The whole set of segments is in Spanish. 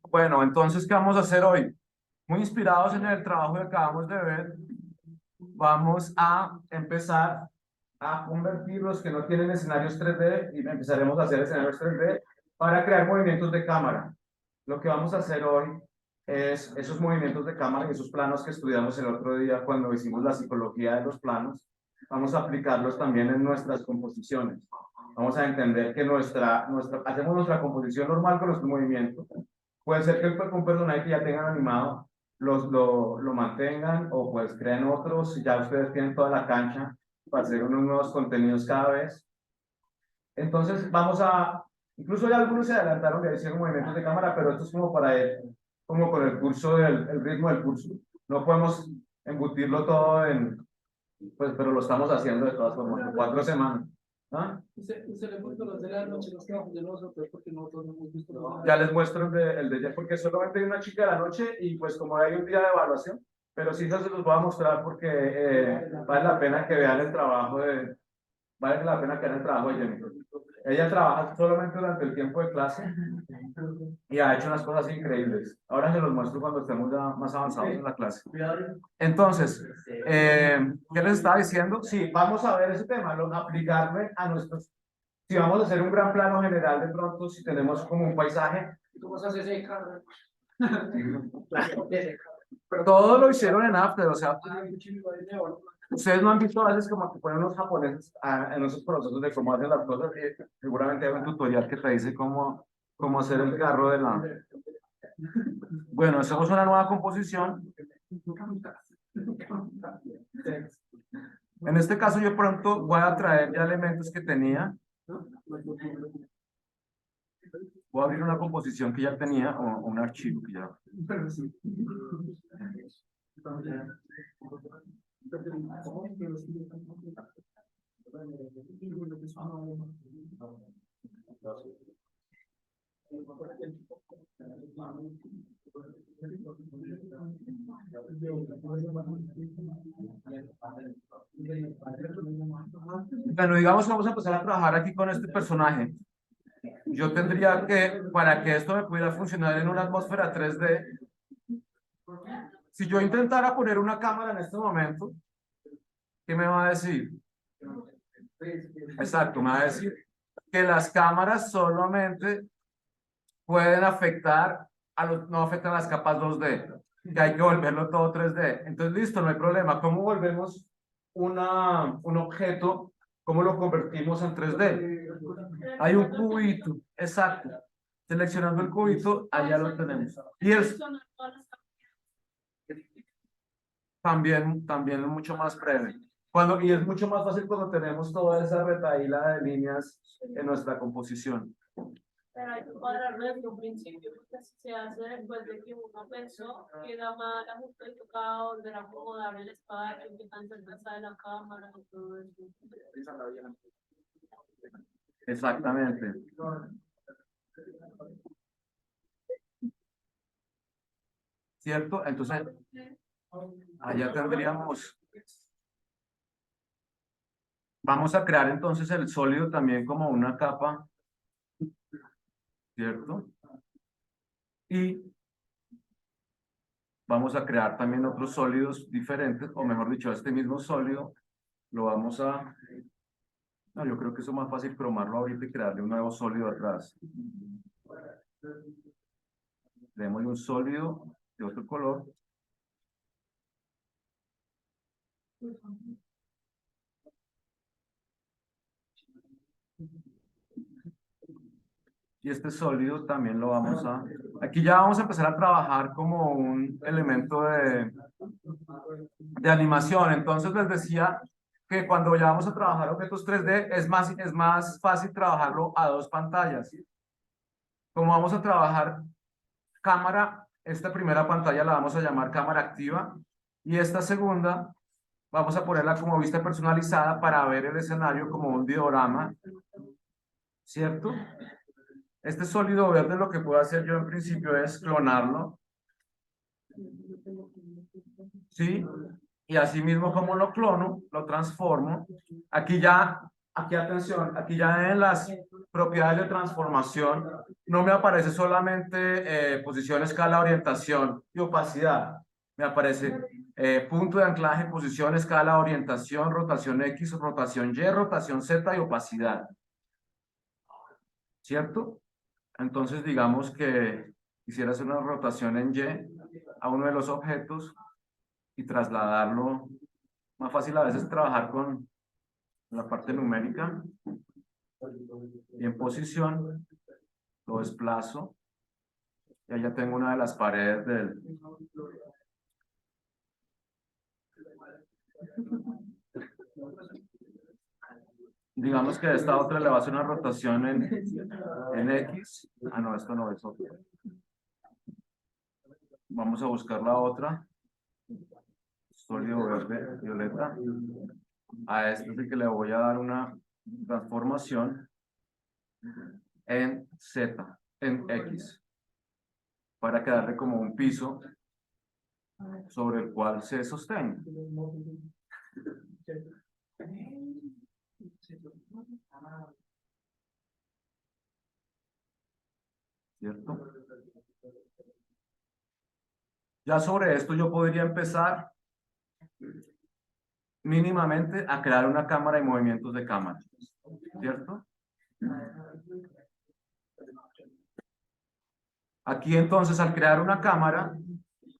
Bueno, entonces, ¿qué vamos a hacer hoy? Muy inspirados en el trabajo que acabamos de ver, vamos a empezar a convertir los que no tienen escenarios 3D y empezaremos a hacer escenarios 3D para crear movimientos de cámara. Lo que vamos a hacer hoy es esos movimientos de cámara y esos planos que estudiamos el otro día cuando hicimos la psicología de los planos, vamos a aplicarlos también en nuestras composiciones. Vamos a entender que hacemos nuestra composición normal con nuestro movimiento. Puede ser que un personaje que ya tengan animado lo mantengan o pues creen otros, y ya ustedes tienen toda la cancha para hacer unos nuevos contenidos cada vez. Entonces incluso ya algunos se adelantaron de hicieron movimientos de cámara, pero esto es como como con el curso el ritmo del curso. No podemos embutirlo todo pues, pero lo estamos haciendo de todas formas, por 4 semanas. ¿Ah? Usted le puso los de la noche, los trabajos de nosotros, porque nosotros no hemos visto. Ya les muestro el de ella, porque solamente hay una chica de la noche y pues como hay un día de evaluación, pero sí se los voy a mostrar porque vale la pena que vean el trabajo vale la pena que vean el trabajo de Jenny. Ella trabaja solamente durante el tiempo de clase y ha hecho unas cosas increíbles. Ahora se los muestro cuando estemos ya más avanzados en la clase. Entonces, ¿qué les estaba diciendo? Sí, vamos a ver ese tema, aplicarle a nuestros. Si vamos a hacer un gran plano general, de pronto, si tenemos como un paisaje. ¿Cómo se hace ese carro? Todo lo hicieron en After, o sea, ustedes no han visto a veces como que ponen unos japoneses en esos procesos de cómo hacen las cosas. Seguramente hay un tutorial que te dice cómo hacer el carro de la. Bueno, hacemos una nueva composición. En este caso yo pronto voy a traer ya elementos que tenía. Voy a abrir una composición que ya tenía o un archivo que ya. Bueno, digamos que vamos a empezar a trabajar aquí con este personaje. Yo tendría que, para que esto me pudiera funcionar en una atmósfera 3D, si yo intentara poner una cámara en este momento, ¿qué me va a decir? Exacto, me va a decir que las cámaras solamente pueden afectar no afectan las capas 2D, que hay que volverlo todo 3D. Entonces, listo, no hay problema. ¿Cómo volvemos un objeto? ¿Cómo lo convertimos en 3D? Hay un cubito, exacto. Seleccionando el cubito, allá lo tenemos. Y es también es mucho más breve. Y es mucho más fácil cuando tenemos toda esa retaíla de líneas en nuestra composición. Pero hay que cuadrarlo desde un principio, porque así se hace después de que uno pensó que era mal ajuste y tocaba volver a acomodar el espacio, que tan cerca está de la cámara y todo eso. Exactamente. ¿Cierto? Entonces, allá tendríamos. Vamos a crear entonces el sólido también como una capa, ¿cierto? Y vamos a crear también otros sólidos diferentes, o mejor dicho, este mismo sólido lo vamos a. No, yo creo que eso es más fácil cromarlo ahorita y crearle un nuevo sólido atrás. Démosle un sólido de otro color. Y este sólido también lo vamos a. Aquí ya vamos a empezar a trabajar como un elemento de animación. Entonces les decía que cuando ya vamos a trabajar objetos 3D es más fácil trabajarlo a 2 pantallas. Como vamos a trabajar cámara, esta primera pantalla la vamos a llamar cámara activa y esta segunda vamos a ponerla como vista personalizada para ver el escenario como un diorama, ¿cierto? Este sólido verde lo que puedo hacer yo en principio es clonarlo, ¿sí? Y así mismo como lo clono, lo transformo. Aquí ya aquí atención, aquí ya en las propiedades de transformación no me aparece solamente posición, escala, orientación y opacidad. Me aparece punto de anclaje, posición, escala, orientación, rotación X, rotación Y, rotación Z y opacidad. ¿Cierto? Entonces digamos que quisiera hacer una rotación en Y a uno de los objetos y trasladarlo. Más fácil a veces trabajar con la parte numérica. Y en posición lo desplazo. Y allá tengo una de las paredes del... Digamos que a esta otra le va a hacer una rotación en X. Ah, no, esto no es otro. Vamos a buscar la otra. Sólido verde, violeta. A este es el que le voy a dar una transformación en Z, en X, para quedarle como un piso sobre el cual se sostenga. ¿Cierto? Ya sobre esto yo podría empezar mínimamente a crear una cámara y movimientos de cámara. ¿Cierto? Aquí entonces al crear una cámara,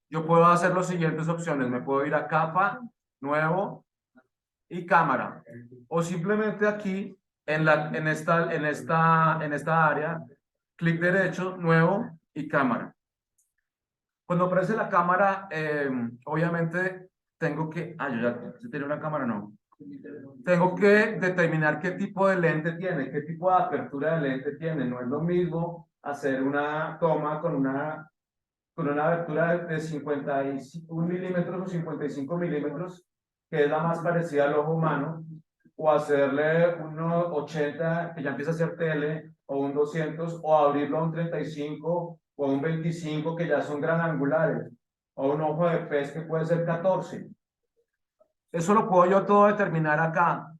yo puedo hacer las siguientes opciones. Me puedo ir a capa, nuevo y cámara. O simplemente aquí en esta área, clic derecho, nuevo y cámara. Cuando aparece la cámara, obviamente tengo que... Ah, yo ya tenía una cámara, no. Tengo que determinar qué tipo de lente tiene, qué tipo de apertura de lente tiene. No es lo mismo hacer una toma con una abertura de 51 milímetros o 55 milímetros, que es la más parecida al ojo humano, o hacerle unos 80, que ya empieza a ser tele, o un 200, o abrirlo a un 35 o a un 25, que ya son gran angulares, o un ojo de pez que puede ser 14. Eso lo puedo yo todo determinar acá,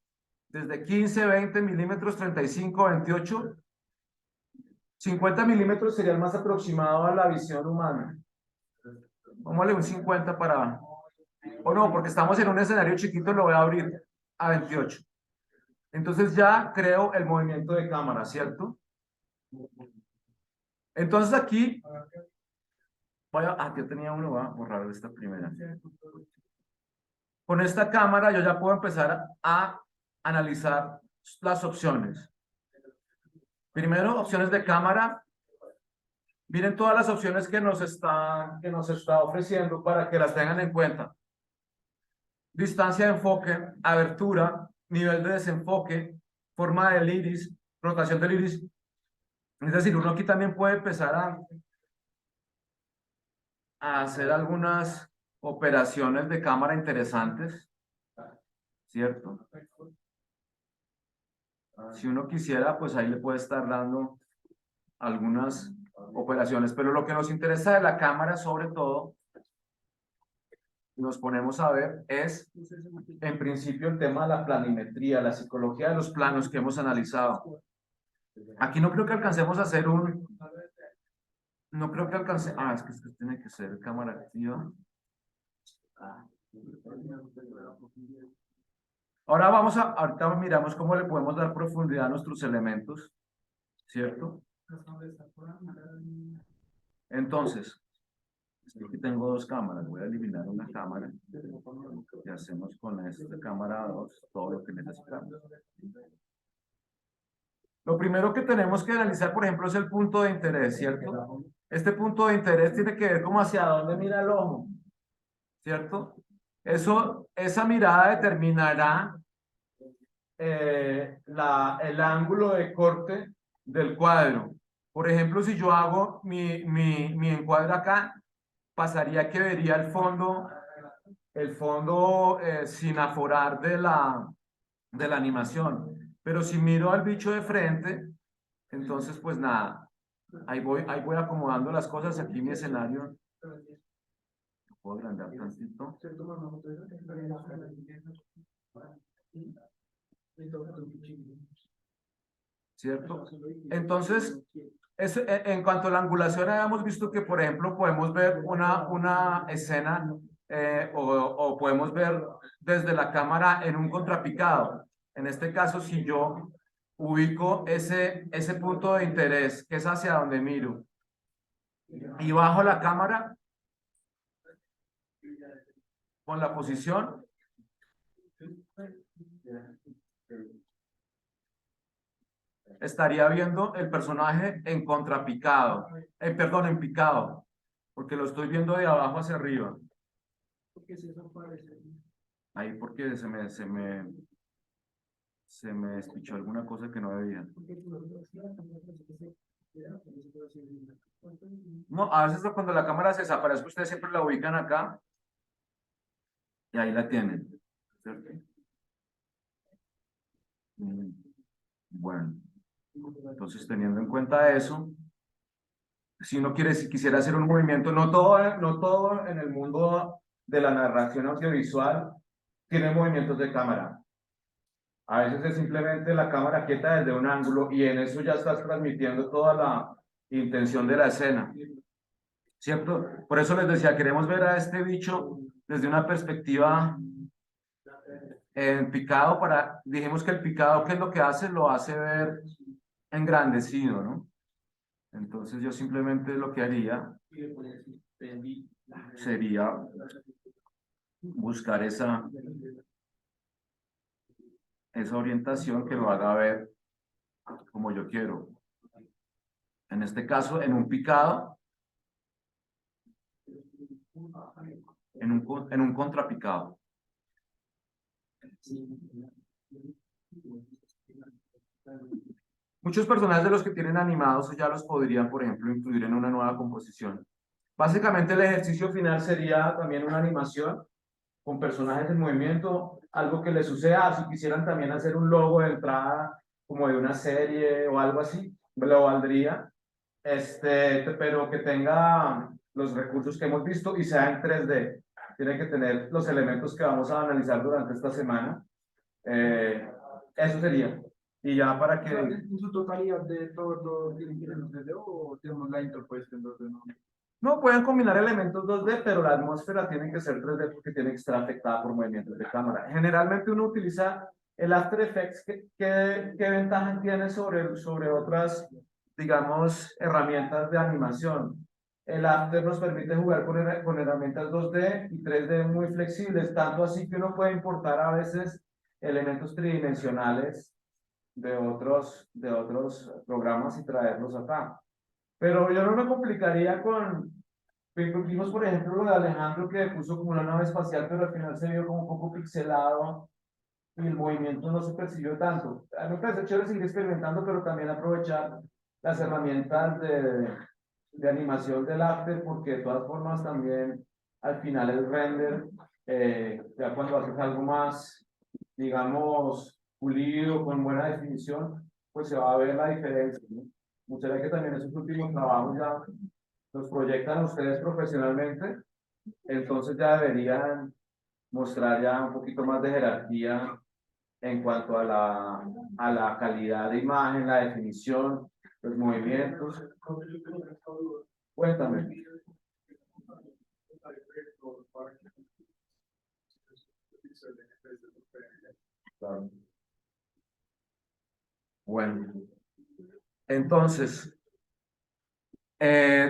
desde 15, 20 milímetros, 35, 28. 50 milímetros sería el más aproximado a la visión humana. Póngale un 50 para... O no, porque estamos en un escenario chiquito, lo voy a abrir a 28. Entonces ya creo el movimiento de cámara, ¿cierto? Entonces aquí... yo tenía uno, voy a borrar esta primera. Con esta cámara yo ya puedo empezar a analizar las opciones. Primero, opciones de cámara. Miren todas las opciones que nos está ofreciendo para que las tengan en cuenta. Distancia de enfoque, abertura, nivel de desenfoque, forma del iris, rotación del iris. Es decir, uno aquí también puede empezar a hacer algunas operaciones de cámara interesantes, ¿cierto? Si uno quisiera, pues ahí le puede estar dando algunas operaciones, pero lo que nos interesa de la cámara, sobre todo, nos ponemos a ver, es en principio el tema de la planimetría, la psicología de los planos que hemos analizado. Aquí no creo que alcancemos a hacer no creo que alcance, es que esto tiene que ser cámara activa. Ahora ahorita miramos cómo le podemos dar profundidad a nuestros elementos, ¿cierto? Entonces, aquí tengo dos cámaras, voy a eliminar una cámara y hacemos con esta cámara 2 todo lo que necesitamos. Lo primero que tenemos que analizar, por ejemplo, es el punto de interés, ¿cierto? Este punto de interés tiene que ver como hacia dónde mira el ojo, ¿cierto? Esa mirada determinará el ángulo de corte del cuadro. Por ejemplo, si yo hago mi encuadre acá, pasaría que vería el fondo sin aforar de la animación. Pero si miro al bicho de frente, entonces pues nada, ahí voy acomodando las cosas. Aquí mi escenario, lo puedo agrandar tantito. ¿cierto? Entonces, en cuanto a la angulación, habíamos visto que, por ejemplo, podemos ver una escena o podemos ver desde la cámara en un contrapicado. En este caso, si yo ubico ese punto de interés, que es hacia donde miro, y bajo la cámara con la posición, estaría viendo el personaje en contrapicado, perdón, en picado, porque lo estoy viendo de abajo hacia arriba. Porque si eso parece. Ahí porque se me despichó alguna cosa que no debía. No, a veces cuando la cámara se desaparece, ustedes siempre la ubican acá y ahí la tienen, ¿cierto? Bueno, entonces teniendo en cuenta eso, si uno quiere, si quisiera hacer un movimiento, no todo en el mundo de la narración audiovisual tiene movimientos de cámara. A veces es simplemente la cámara quieta desde un ángulo y en eso ya estás transmitiendo toda la intención de la escena, ¿cierto? Por eso les decía, queremos ver a este bicho desde una perspectiva en picado dijimos que el picado, ¿qué es lo que hace? Lo hace ver engrandecido, ¿no? Entonces yo simplemente lo que haría sería buscar esa orientación que lo haga ver como yo quiero. En este caso, en un picado, en un contrapicado. Muchos personajes de los que tienen animados ya los podrían, por ejemplo, incluir en una nueva composición. Básicamente el ejercicio final sería también una animación con personajes en movimiento, algo que les suceda, si quisieran también hacer un logo de entrada como de una serie o algo así, lo valdría, pero que tenga los recursos que hemos visto y sea en 3D. Tiene que tener los elementos que vamos a analizar durante esta semana. Eso sería. Y ya para que... ¿En su totalidad de todo tiene que ser en 3D o tenemos la interpuesta en 2D? No, pueden combinar elementos 2D, pero la atmósfera tiene que ser 3D porque tiene que estar afectada por movimientos de cámara. Generalmente uno utiliza el After Effects. ¿Qué ventaja tiene sobre otras, digamos, herramientas de animación? El After nos permite jugar con herramientas 2D y 3D muy flexibles, tanto así que uno puede importar a veces elementos tridimensionales de otros programas y traerlos acá. Pero yo no me complicaría vimos por ejemplo lo de Alejandro que puso como una nave espacial, pero al final se vio como un poco pixelado y el movimiento no se percibió tanto. A mí me parece chévere seguir experimentando, pero también aprovechar las herramientas de animación del After, porque de todas formas también al final el render, ya cuando haces algo más, digamos, pulido, con buena definición, pues se va a ver la diferencia, ¿no? Muchas veces que también esos últimos trabajos ya los proyectan ustedes profesionalmente, entonces ya deberían mostrar ya un poquito más de jerarquía en cuanto a la calidad de imagen, la definición, los movimientos. Cuéntame. Claro. Bueno, entonces,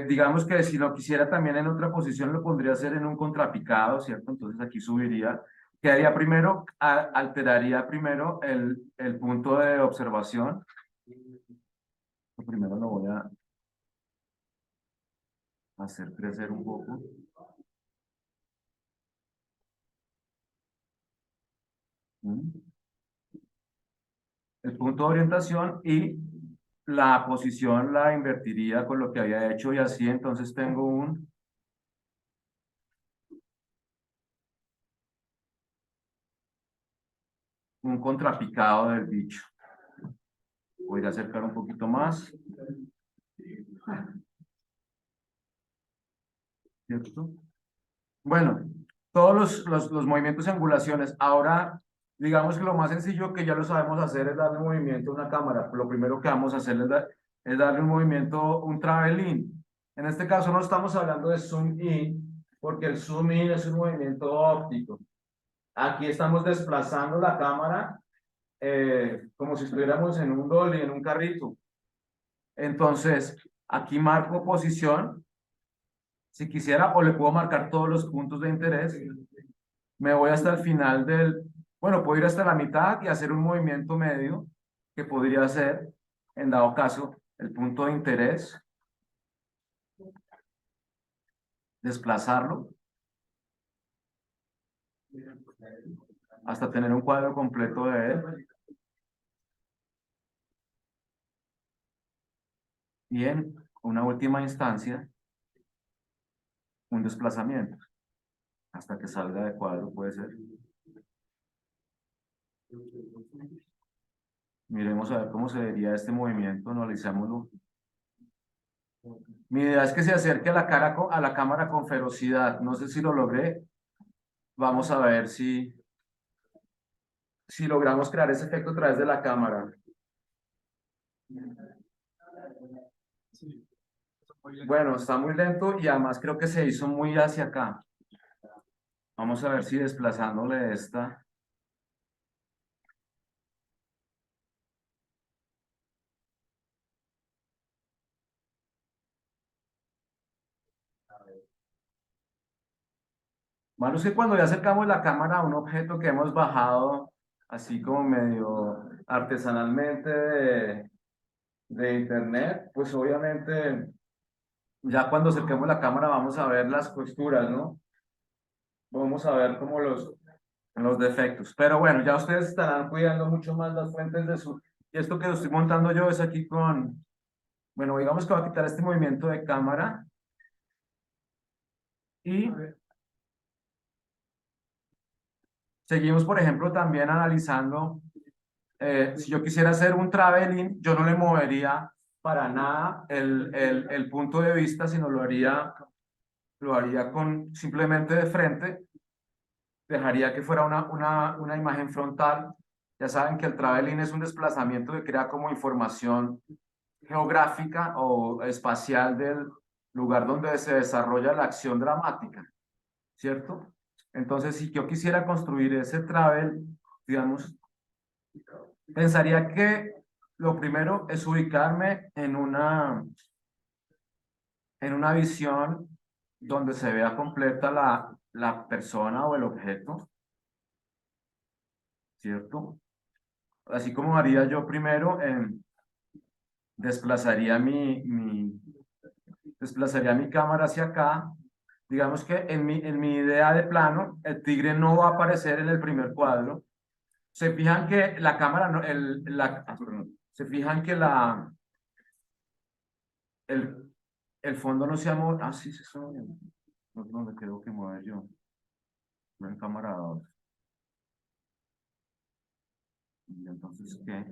digamos que si lo quisiera también en otra posición, lo pondría a hacer en un contrapicado, ¿cierto? Entonces aquí subiría. ¿Qué haría primero? Alteraría primero el punto de observación. Primero lo voy a hacer crecer un poco. El punto de orientación y la posición la invertiría con lo que había hecho y así entonces tengo un contrapicado del bicho. Voy a acercar un poquito más. ¿Cierto? Bueno, todos los movimientos y angulaciones. Ahora Digamos que lo más sencillo que ya lo sabemos hacer es darle movimiento a una cámara. Lo primero que vamos a hacer es darle un movimiento, un travel in. En este caso no estamos hablando de zoom in, porque el zoom in es un movimiento óptico. Aquí estamos desplazando la cámara como si estuviéramos en un dolly, en un carrito. Entonces, aquí marco posición. Si quisiera, o le puedo marcar todos los puntos de interés. Me voy hasta el final bueno, puedo ir hasta la mitad y hacer un movimiento medio que podría ser, en dado caso, el punto de interés, desplazarlo hasta tener un cuadro completo de él. Y en una última instancia, un desplazamiento hasta que salga de cuadro, puede ser. Miremos a ver cómo se vería este movimiento, analicémoslo. Mi idea es que se acerque a la a la cámara con ferocidad. No sé si lo logré. Vamos a ver si logramos crear ese efecto a través de la cámara. Bueno, está muy lento y además creo que se hizo muy hacia acá. Vamos a ver si desplazándole esta. Bueno, es que cuando ya acercamos la cámara a un objeto que hemos bajado, así como medio artesanalmente de internet, pues obviamente ya cuando acerquemos la cámara vamos a ver las costuras, ¿no? Vamos a ver como los defectos. Pero bueno, ya ustedes estarán cuidando mucho más las fuentes de su... Y esto que lo estoy montando yo es aquí con... Bueno, digamos que voy a quitar este movimiento de cámara y seguimos, por ejemplo, también analizando, si yo quisiera hacer un traveling, yo no le movería para nada el punto de vista, sino lo haría con simplemente de frente, dejaría que fuera una imagen frontal. Ya saben que el traveling es un desplazamiento que crea como información geográfica o espacial del lugar donde se desarrolla la acción dramática, ¿cierto? Entonces, si yo quisiera construir ese travel, digamos, pensaría que lo primero es ubicarme en una visión donde se vea completa la persona o el objeto, ¿cierto? Así como haría yo primero, desplazaría desplazaría mi cámara hacia acá. Digamos que en mi idea de plano, el tigre no va a aparecer en el primer cuadro. Se fijan que la cámara, no, perdón. Se fijan que el, el fondo no se mueve. Ah, sí, se mueve. No es donde creo que mover yo. No en cámara 2. Y entonces, ¿qué?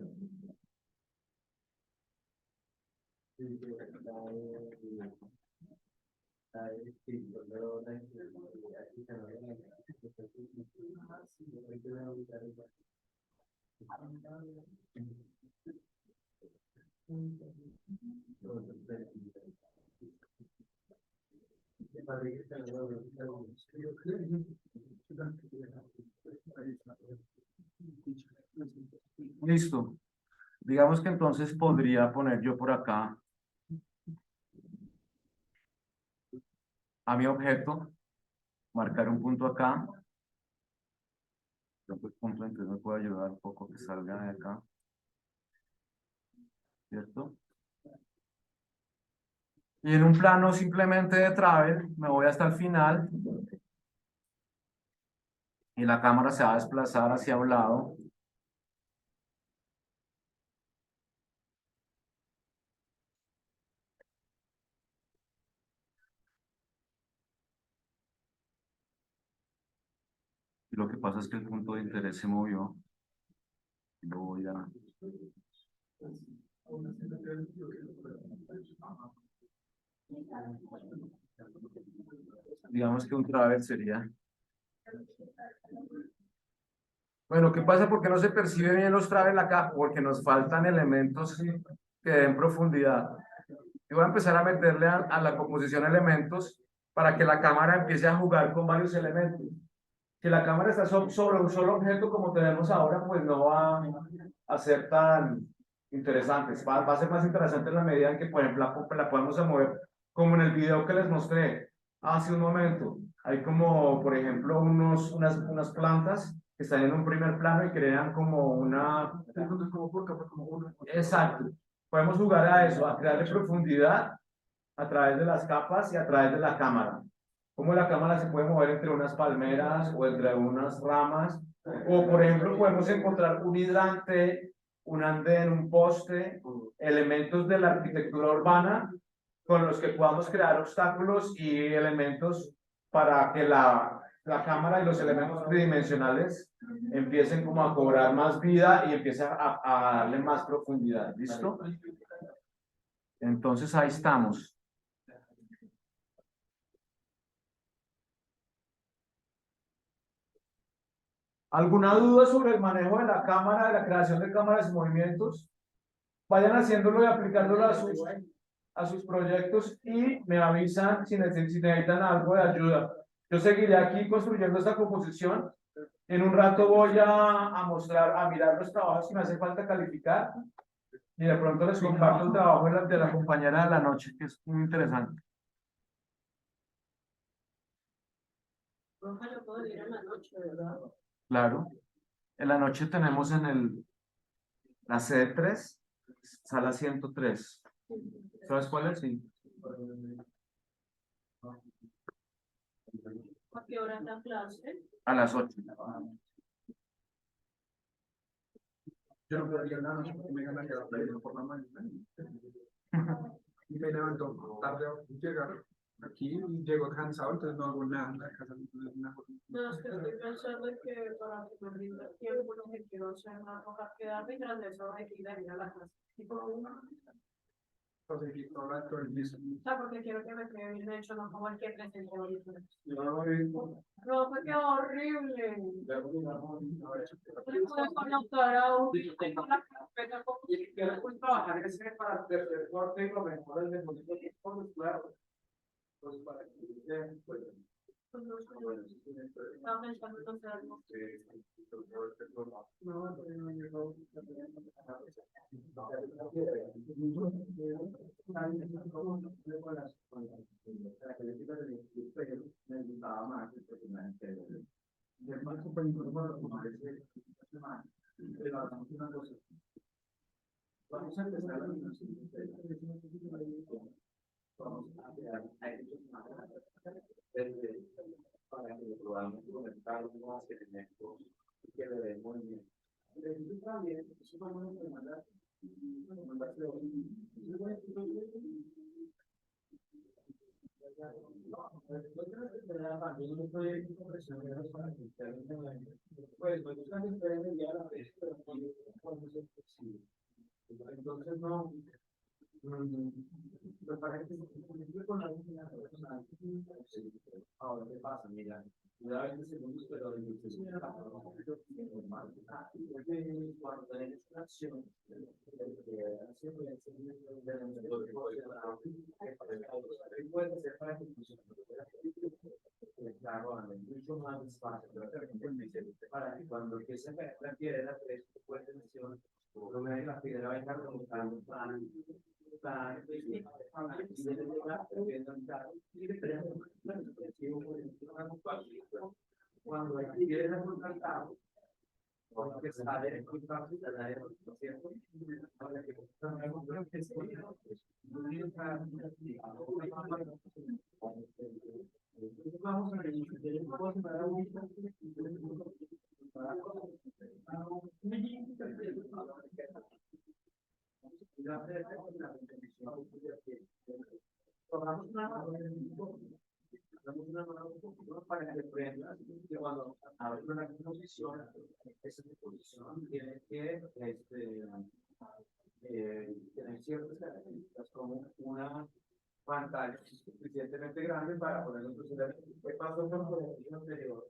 Listo. Digamos que entonces podría poner yo por acá a mi objeto, marcar un punto acá. Creo que el punto entonces me puede ayudar un poco que salga de acá, ¿cierto? Y en un plano simplemente de travel, me voy hasta el final y la cámara se va a desplazar hacia un lado. Y lo que pasa es que el punto de interés se movió. Lo voy a... Digamos que un travel sería Bueno, ¿qué pasa? ¿Por qué no se percibe bien los traves acá? Porque nos faltan elementos que den profundidad. Y voy a empezar a meterle a la composición elementos para que la cámara empiece a jugar con varios elementos. Si la cámara está sobre un solo objeto como tenemos ahora, pues no va a ser tan interesante. Va a ser más interesante en la medida en que, por ejemplo, la podemos mover como en el video que les mostré hace un momento. Hay como, por ejemplo, unas plantas que están en un primer plano y crean como una... Exacto. Podemos jugar a eso, a crearle profundidad a través de las capas y a través de la cámara. Cómo la cámara se puede mover entre unas palmeras o entre unas ramas. O, por ejemplo, podemos encontrar un hidrante, un andén, un poste, elementos de la arquitectura urbana con los que podamos crear obstáculos y elementos para que la cámara y los elementos tridimensionales empiecen como a cobrar más vida y empiecen a darle más profundidad. ¿Listo? Entonces ahí estamos. ¿Alguna duda sobre el manejo de la cámara, de la creación de cámaras y movimientos? Vayan haciéndolo y aplicándolo a sus proyectos y me avisan si necesitan algo de ayuda. Yo seguiré aquí construyendo esta composición. En un rato voy a mostrar, a mirar los trabajos que me hace falta calificar y de pronto les comparto el trabajo de la compañera de la noche, que es muy interesante. Roja, yo puedo ir en la noche, ¿verdad? Claro. En la noche tenemos la sede 3, sala 103. ¿Sabes cuál es? Sí. ¿A qué hora es la clase? A las 8. Yo no podría nada, porque me ganaría la playa por la mañana. Y me levanto tarde a llegar aquí y llego cansado, entonces no hago nada en la casa. Entonces mejor. No, es que estoy pensando en que para que me rinda tiempo, lo que quiero hacer es roja, quedarme y tras de eso hay que ir a la clase. Tipo una. Entonces, aquí todo el día. O sea, porque quiero que me quede bien hecho, no como el que presenté ahorita. Yo no lo he visto. No, fue que horrible. Ya voy a ver. No puedo conectar a un... Tengo la carpeta como Y quiero pues trabajar ese para el tercer corte y lo mejor es de música, pues claro. Pues para que pues, estaba pensando en hacer algo. no, no llegó. Vamos a empezar para que podamos conectar nuevos elementos que le den movimiento. También, eso vamos a mandar. Entonces no me parece que con la ahora qué pasa, mira, da 20 segundos, pero cuando tenés una acción, puede ser para que funcione. Mucho más despacio, para que cuando empiece a caer la piedra, puede tensión, la piedra va a estar como tan cuando hay piedras contratadas, porque sale muy fácil de la ¿cierto? Ahora que vamos a ver, para que aprendas que cuando abres una exposición, esa exposición tiene que tener ciertas características como una pantalla suficientemente grande para poner un procedimiento. ¿Qué pasó con tu ejercicio anterior?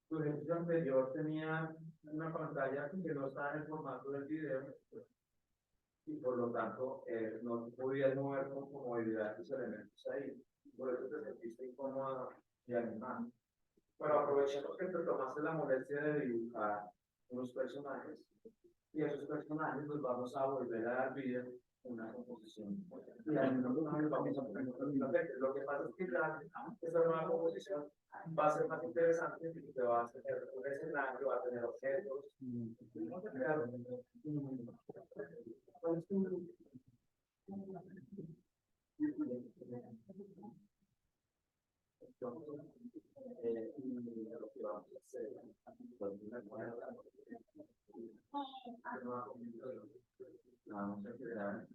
Tu ejercicio anterior tenía una pantalla que no está en el formato del video y por lo tanto no podías mover con comodidad esos elementos ahí. Por eso te sentiste incómoda y animada. Pero aprovechemos que te tomaste la molestia de dibujar unos personajes y a esos personajes los vamos a volver a dar vida una composición. Y a esos personajes vamos a poner los efectos. Lo que pasa es que ya esta nueva composición va a ser más interesante y te va a tener un escenario, va a tener objetos. Lo que vamos a hacer vamos a crear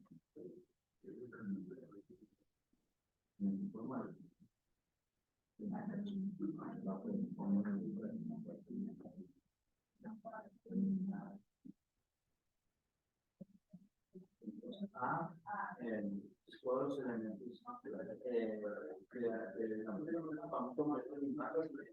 todos los elementos vamos a tomar esta imagen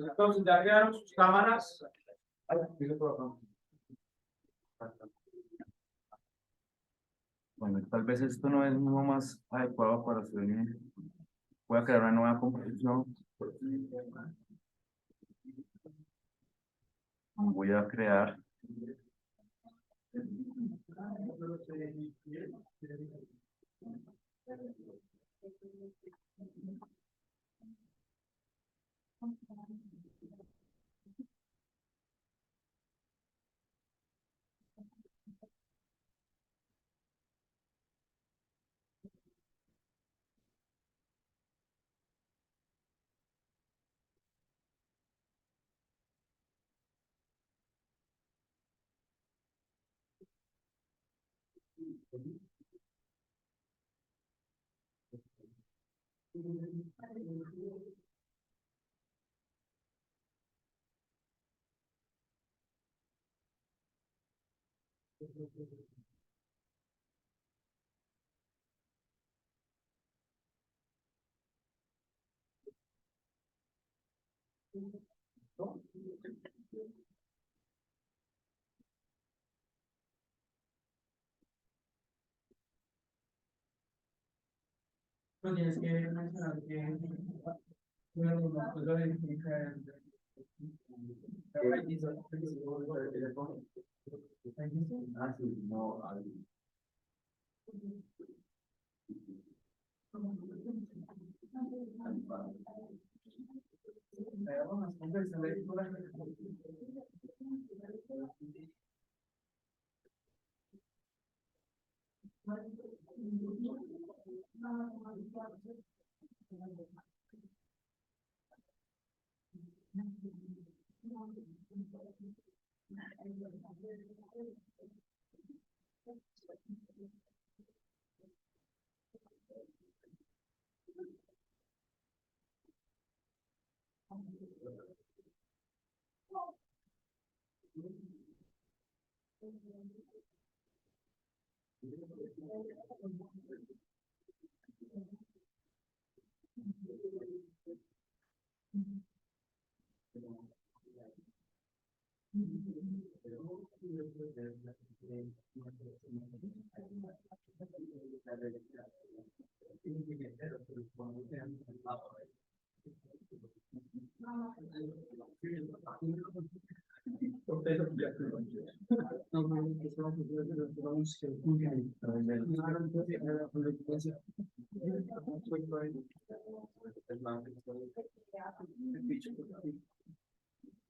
entonces ya quedaron sus cámaras. Bueno, tal vez esto no es lo más adecuado para hacer. Voy a crear una nueva composición. Voy a crear Pues tienes que mencionar que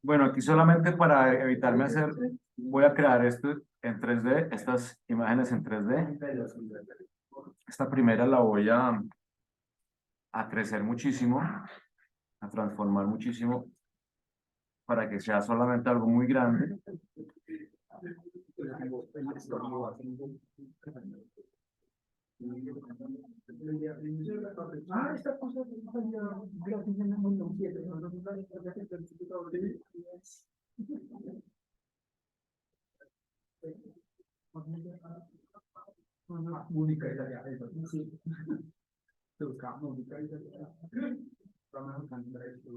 Bueno, aquí solamente para evitarme hacer, voy a crear esto en 3D, estas imágenes en 3D. Esta primera la voy a crecer muchísimo, a transformar muchísimo, para que sea solamente algo muy grande. Ah, esta cosa gratis en la Windows 7, ¿no? Música italiana, eso, sí. Se buscaba música italiana. Vamos a cantar esto.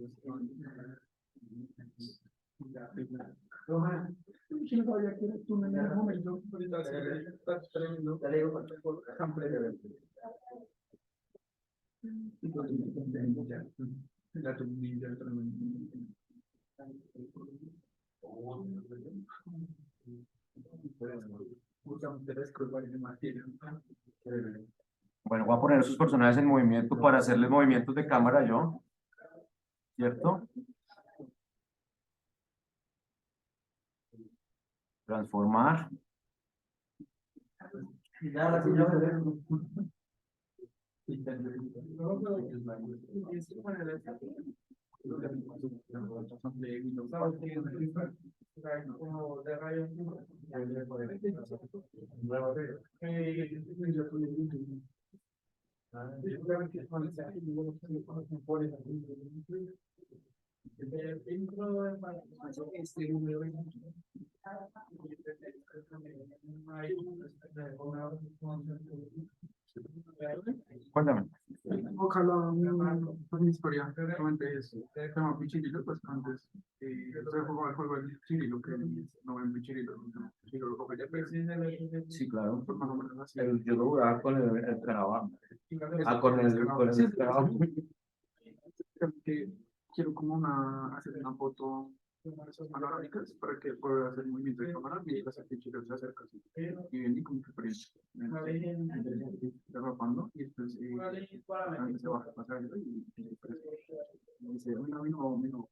Roja, yo no sabía que eres tú en el momento. Ahorita estás tremendo. Te digo cualquier cosa. La turbina, Bueno, voy a poner esos personajes en movimiento para hacerles movimientos de cámara yo, ¿cierto? Transformar. Cuéntame. Ojalá una historia, realmente es tema Pichirilo, pues antes se jugaba el juego del Pichirilo, que no en Pichirilo, Pichirilo lo cogía, Sí, claro. pues más o menos así. Yo lo jugaba con el Carabao. Ah, con el Carabao. Que quiero como hacer una foto panorámicas para que pueda hacer movimiento de cámara mientras el Pichirilo se acerca así. Y ven y como que derrapando y después se baja pasando y dice, bueno,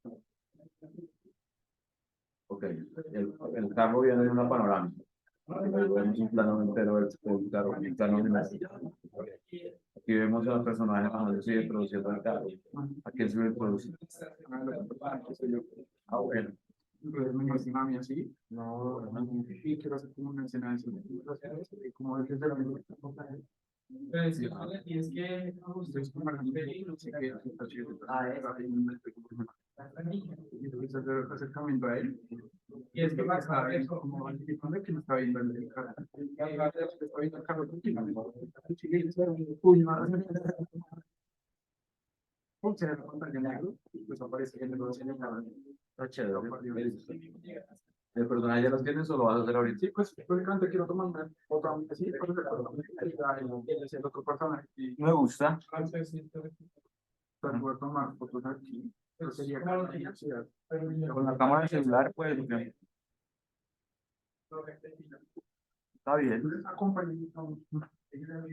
Ok, el carro viene en una panorámica. Vemos un plano entero del carro, un plano dinámico. Aquí vemos a los personajes cuando se introduciendo el carro. Aquí se introduce. Ah, bueno. Entonces me imagino a mí así, no, y quiero hacer como una escena de eso, como desde la misma. Y es que entonces como la gente no sé qué está chido, y entonces hacer acercamiento a él, y es que está viendo como el tipo que me está viendo el carro, está viendo el carro, pulsa la pantalla negro, y pues aparece el negocio en el canal. Está chévere. ¿El personaje ya los tienes o lo vas a hacer ahorita? Sí, pues antes quiero tomarme otra, así, con el otro personaje. Me gusta. Para poder tomar fotos aquí, pero sería con Con la cámara de celular, pues. Está bien.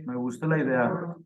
Me gusta la idea.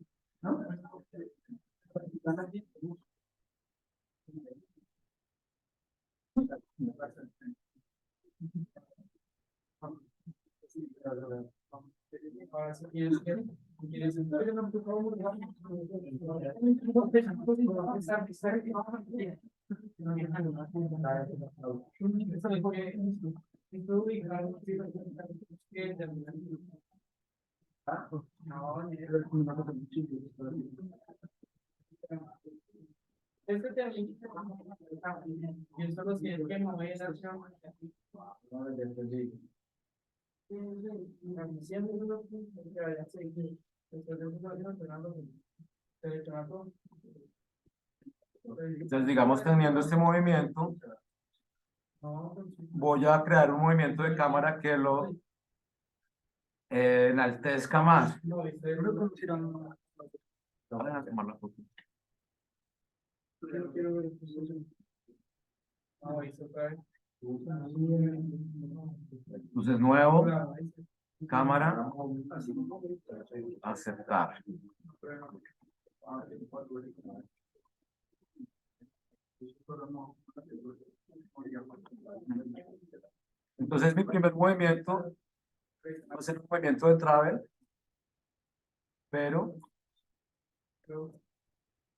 Este también, y esto lo siento que no es acción. Entonces, digamos, teniendo este movimiento, voy a crear un movimiento de cámara que lo enaltezca más. Voy a tomar la foto. Entonces, nuevo, cámara, aceptar. Entonces, mi primer movimiento va a ser un movimiento de travel, pero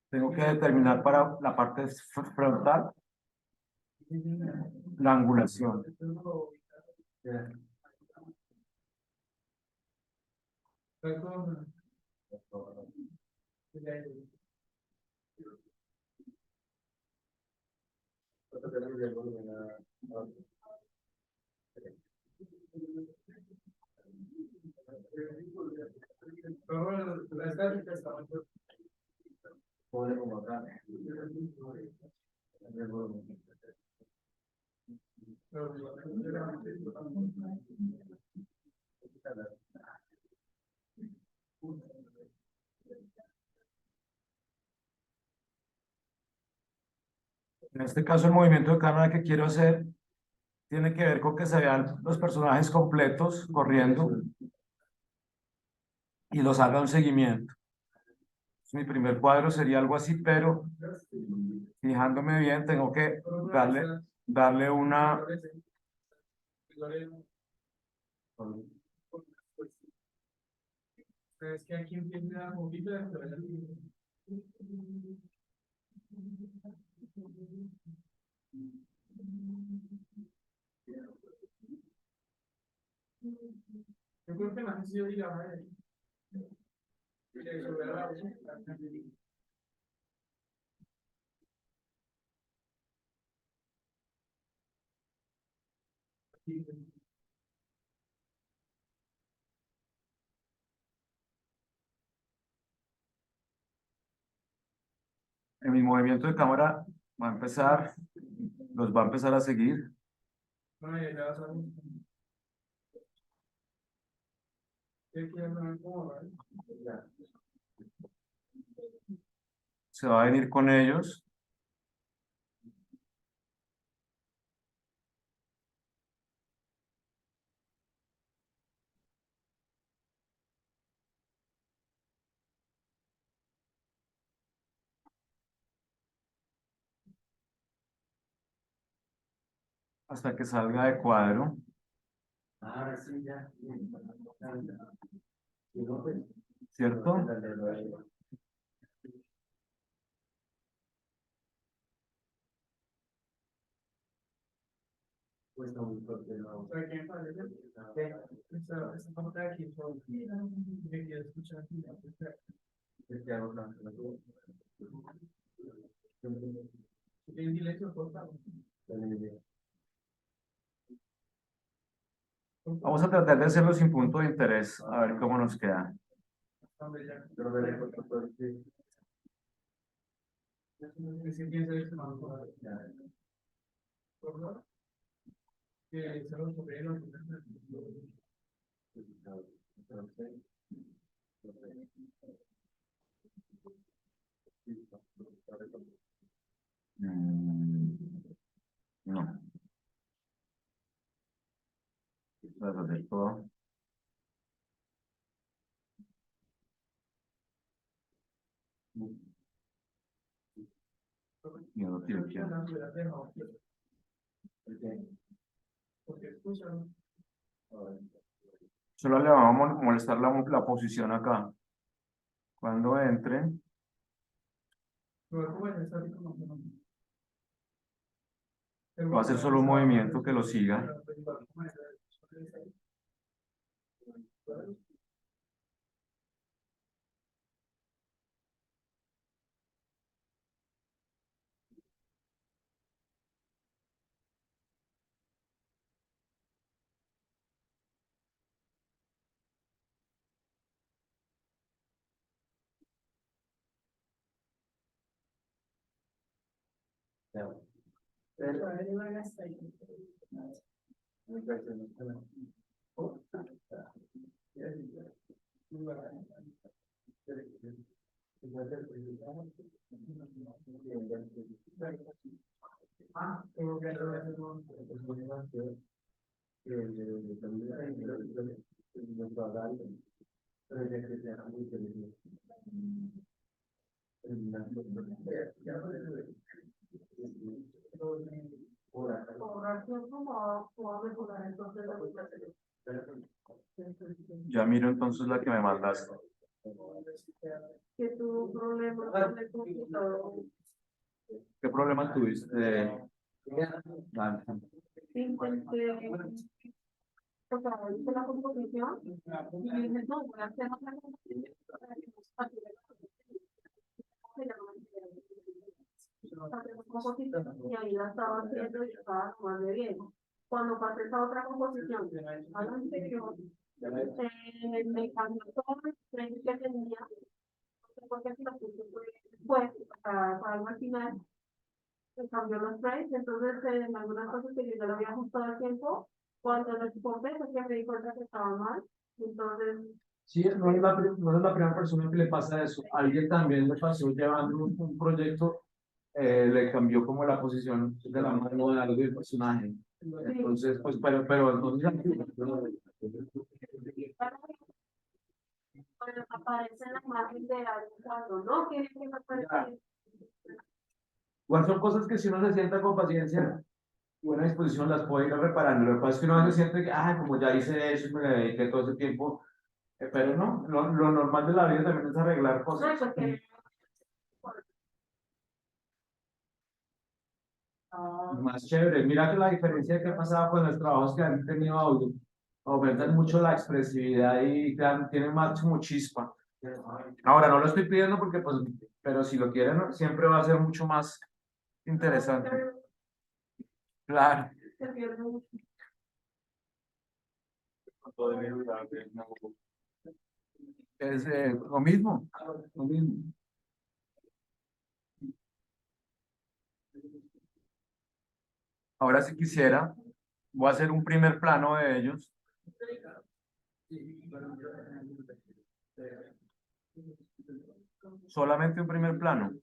tengo que determinar para la parte frontal la angulación. En este caso, el movimiento de cámara que quiero hacer tiene que ver con que se vean los personajes completos corriendo y los haga un seguimiento. Mi primer cuadro sería algo así, pero fijándome bien, tengo que darle una... Es que aquí empieza un poquito de yo creo que no ha sido digamos En mi movimiento de cámara va a empezar, los va a empezar a seguir. no, ya vas a ver. ¿Qué quieres saber cómo va? Se va a venir con ellos. Hasta que salga de cuadro. ¿Cierto? O sea, ¿quién parece? Esa parte de aquí, me quiero escuchar aquí. ¿Tienes silencio, por favor? Vamos a tratar de hacerlo sin punto de interés, a ver cómo nos queda. No. Vas a hacer todo. Y no quiero que... Solo le vamos a molestar la posición acá. Cuando entre, va a hacer solo un movimiento que lo siga. Ya miro entonces la que me mandaste. Que tu problema con el computador. ¿Qué problema tuviste? Intenté o sea, hice la composición y dije, no, voy a hacer otra composición para que no se fatigue la composición y ahí la estaba haciendo y estaba más de bien. Cuando pasé esa otra composición a la anterior, me cambió todo el frame que tenía, porque si lo puse después, para algo al final, me cambió los frames, entonces en algunas cosas que yo ya lo había ajustado al tiempo, cuando lo exporté, pues ya me di cuenta que estaba mal, entonces Sí, no es la primera persona que le pasa eso. Alguien también le pasó llevando un proyecto, le cambió como la posición de la mano de algo del personaje. Entonces, pues, pero entonces, pues, aparece la imagen de algo cuando no quiere que me aparezca. igual son cosas que si uno se sienta con paciencia y buena disposición las puede ir reparando. Lo que pasa es que uno a veces siente que, ah, como ya hice eso y me dediqué todo ese tiempo, pero no, lo normal de la vida también es arreglar No, cosas. pues que Más chévere. Mira que la diferencia que ha pasado con los trabajos que han tenido audio, aumentan mucho la expresividad y tienen más como chispa. Ahora no lo estoy pidiendo porque, pues, pero si lo quieren, siempre va a ser mucho más interesante. Claro. se pierde mucho. Es lo mismo, lo mismo. Ahora si quisiera, voy a hacer un primer plano de ellos. Solamente un primer plano.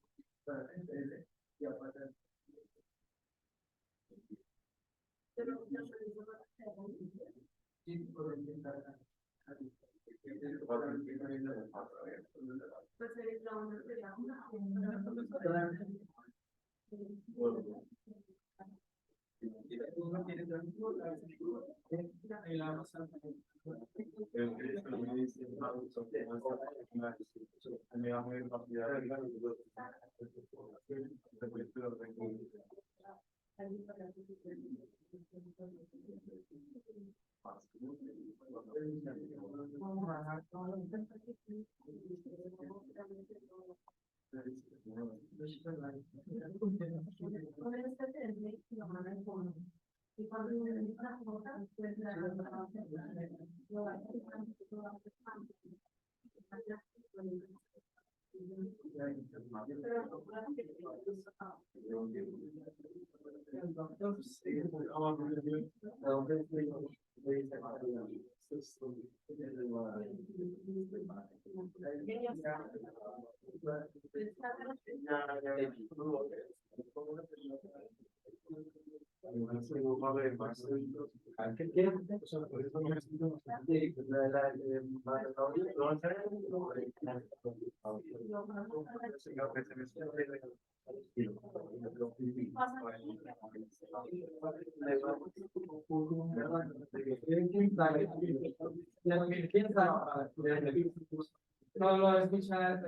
No lo escuchar.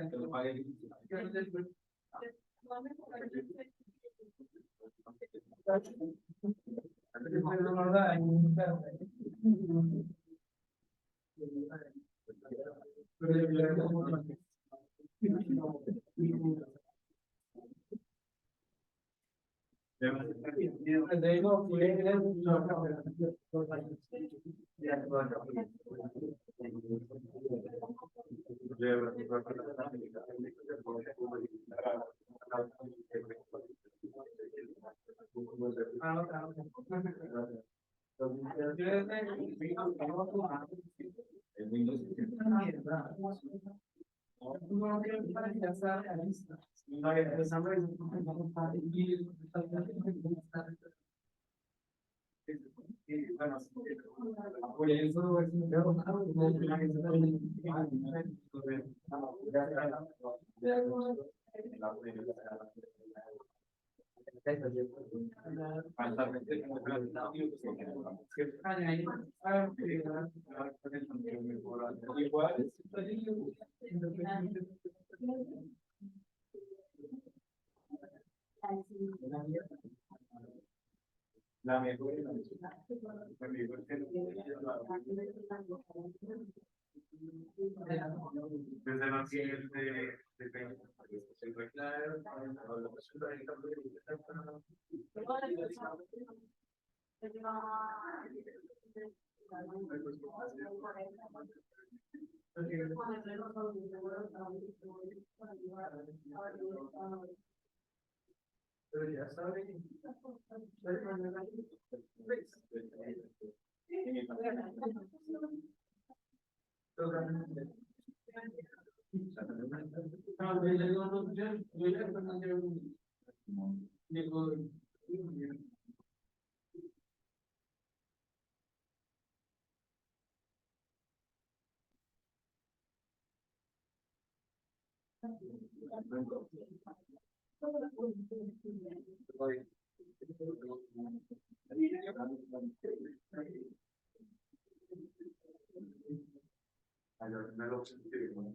La mejor es la desde los cielos de pero ya saben. Allora, me lo sentivo.